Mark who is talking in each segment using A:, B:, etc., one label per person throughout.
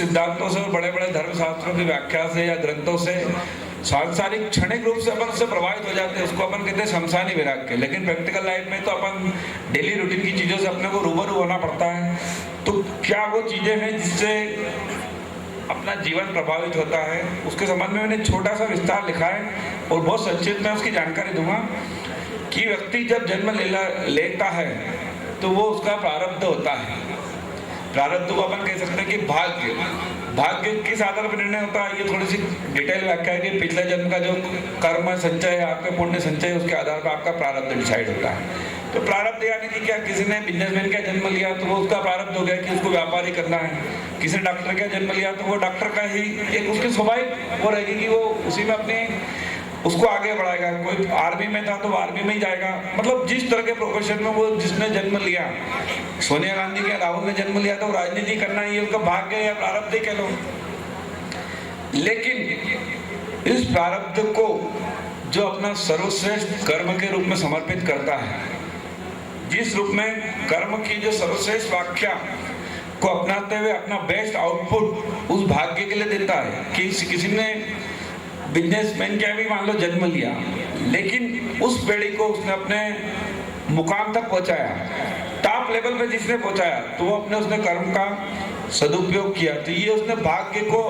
A: सिद्धांतों से और बड़े बड़े धर्मशास्त्रों की व्याख्या से या ग्रंथों से सांसारिक क्षणिक रूप से अपन उससे प्रभावित हो जाते हैं, उसको अपन कहते हैं शमशानी वैराग्य। लेकिन प्रैक्टिकल लाइफ में तो अपन डेली रूटीन की चीजों से अपने को रूबरू होना पड़ता है। तो क्या वो चीजें हैं जिससे अपना जीवन प्रभावित होता है, उसके संबंध में मैंने छोटा सा विस्तार लिखा है और बहुत संक्षिप्त में उसकी जानकारी दूंगा कि व्यक्ति जब जन्म लेता है तो वो उसका प्रारब्ध होता है। प्रारब्ध को अपन कह सकते हैं कि भाग्य किस आधार पर निर्णय होता है, ये थोड़ी सी डिटेल व्याख्या है कि पिछले जन्म का जो कर्म संचय है, आपके पुण्य संचय है, उसके आधार पर आपका प्रारब्ध डिसाइड होता है। तो प्रारब्ध यानी कि क्या, किसी ने बिजनेसमैन का जन्म लिया तो वो उसका प्रारब्ध हो गया कि उसको व्यापारी करना है। किसी ने डॉक्टर का जन्म लिया तो वो डॉक्टर का ही एक उसकी स्वाभाविक वो रहेगी कि वो उसी में अपने उसको आगे बढ़ाएगा। कोई आर्मी में था तो वो आर्मी में ही जाएगा। मतलब जिस तरह के प्रोफेशन में वो जिसने जन्म लिया, सोनिया गांधी के राहुल ने जन्म लिया तो राजनीति करना ही उनका भाग्य या प्रारब्ध ही कह लो। लेकिन इस प्रारब्ध को जो अपना सर्वश्रेष्ठ कर्म के रूप में समर्पित करता है, जिस रूप में कर्म की जो सर्वश्रेष्ठ व्याख्या को अपनाते हुए अपना बेस्ट आउटपुट उस भाग्य के लिए देता है कि किसी ने बिजनेसमैन क्या भी मान लो जन्म लिया, लेकिन उस बेड़ी को उसने अपने मुकाम तक पहुंचाया, टॉप लेवल पे जिसने पहुंचाया, तो वो अपने उसने कर्म का सदुपयोग किया। तो ये उसने भाग्य को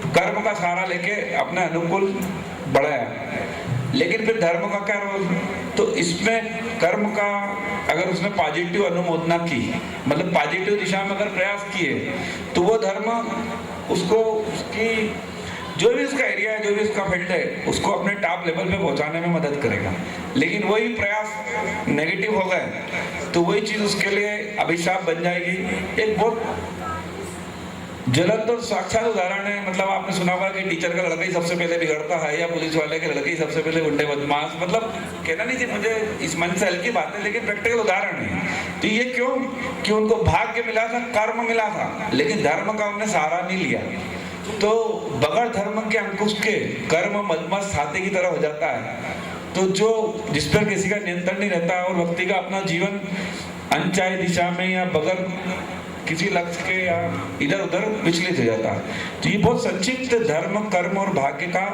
A: कर्म का सहारा लेके अपने अनुकूल बढ़ाया। लेकिन फिर धर्म का क्या रोल, तो इसमें कर्म का अगर उसने पॉजिटिव अनुमोदना की, मतलब पॉजिटिव दिशा में अगर प्रयास किए, तो वो धर्म उसको उसकी जो भी उसका एरिया है, जो भी उसका फील्ड है, उसको अपने टॉप लेवल पे पहुंचाने में मदद करेगा। लेकिन वही प्रयास नेगेटिव हो गए तो वही चीज उसके लिए अभिशाप बन जाएगी। एक बहुत ज्वलंत और साक्षात उदाहरण है, मतलब आपने सुना होगा कि टीचर का लड़का ही सबसे पहले बिगड़ता है या पुलिस वाले के लड़के ही सबसे पहले गुंडे बदमाश। मतलब कहना नहीं चाहिए मुझे इस मन से हल्की बात है, लेकिन प्रैक्टिकल उदाहरण है। तो ये क्यों कि उनको भाग्य मिला था, कर्म मिला था, लेकिन धर्म का उन्होंने सहारा नहीं लिया। तो बगैर धर्म के अंकुश के कर्म मदमस्त हाथी की तरह हो जाता है, तो जो जिस पर किसी का नियंत्रण नहीं रहता है और व्यक्ति का अपना जीवन अनचाही दिशा में या बगैर किसी लक्ष्य के या इधर उधर विचलित हो जाता है। तो ये बहुत संक्षिप्त धर्म, कर्म और भाग्य का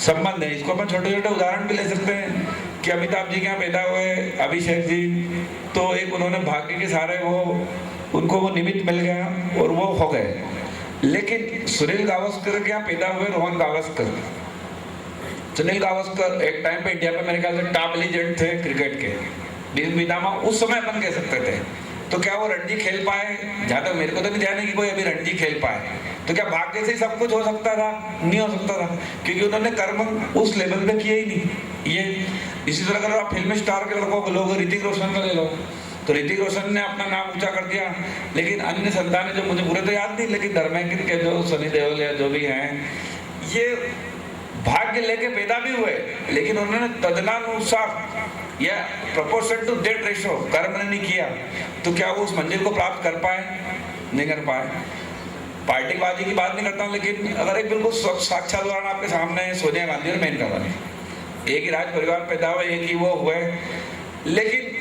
A: संबंध है। इसको अपन छोटे छोटे उदाहरण भी ले सकते हैं कि अमिताभ जी के यहाँ पैदा हुए अभिषेक जी, तो एक उन्होंने भाग्य के सहारे उनको वो निमित्त मिल गया और वो हो गए। लेकिन सुनील गावस्कर के यहाँ पैदा हुए रोहन गावस्कर। सुनील गावस्कर एक टाइम पे इंडिया में मेरे ख्याल से टॉप लीजेंड थे क्रिकेट के, भीम पितामह उस समय अपन कह सकते थे। तो क्या वो रणजी खेल पाए? जहाँ तक मेरे को तो नहीं ध्यान है कि कोई अभी रणजी खेल पाए। तो क्या भाग्य से ही सब कुछ हो सकता था? नहीं हो सकता था, क्योंकि उन्होंने कर्म उस लेवल पे किए ही नहीं। ये इसी तरह अगर आप फिल्म स्टार के लड़कों को लोग, ऋतिक रोशन का ले लो, तो ऋतिक रोशन ने अपना नाम ऊंचा कर दिया, लेकिन अन्य संतानें जो मुझे पूरे तो याद नहीं, लेकिन धर्मेंद्र के जो सनी देओल या जो भी हैं, ये भाग्य लेके पैदा भी हुए, लेकिन उन्होंने तदनुसार या प्रोपोर्शन टू दैट रेशो कर्म नहीं किया। तो क्या वो उस मंजिल को प्राप्त कर पाए? नहीं कर पाए। पार्टीबाजी की बात नहीं करता हूँ, लेकिन अगर एक बिल्कुल साक्षात उदाहरण आपके सामने है, सोनिया गांधी और मेनका गांधी, एक ही राज परिवार पैदा हुए, एक ही वो हुए, लेकिन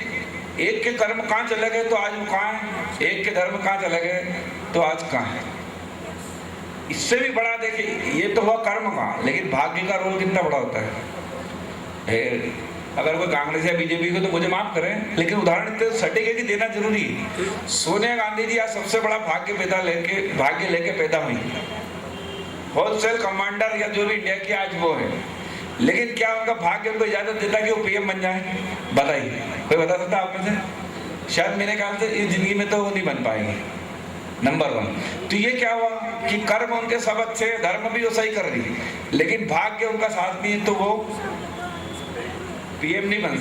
A: एक के कर्म कहाँ चले गए तो आज वो कहाँ है, एक के धर्म कहाँ चले गए तो आज कहाँ है। इससे भी बड़ा देखिए, ये तो हुआ कर्म का, लेकिन भाग्य का रोल कितना बड़ा होता है। अगर कोई कांग्रेस या बीजेपी को तो मुझे माफ करें, लेकिन उदाहरण इतने सटीक है कि देना जरूरी है। सोनिया गांधी जी आज सबसे बड़ा भाग्य लेके पैदा हुई, होलसेल कमांडर या जो भी इंडिया की आज वो है, लेकिन क्या उनका भाग्य उनको इजाजत देता कि वो पीएम बन जाए? बताइए, कोई बता सकता आप में से? शायद मेरे ख्याल से इस जिंदगी में तो वो नहीं बन पाएंगे, नंबर 1। तो ये क्या हुआ कि कर्म उनके सब अच्छे, धर्म भी वो सही कर रही है, लेकिन भाग्य उनका साथ नहीं है, तो वो पीएम नहीं बन सकता।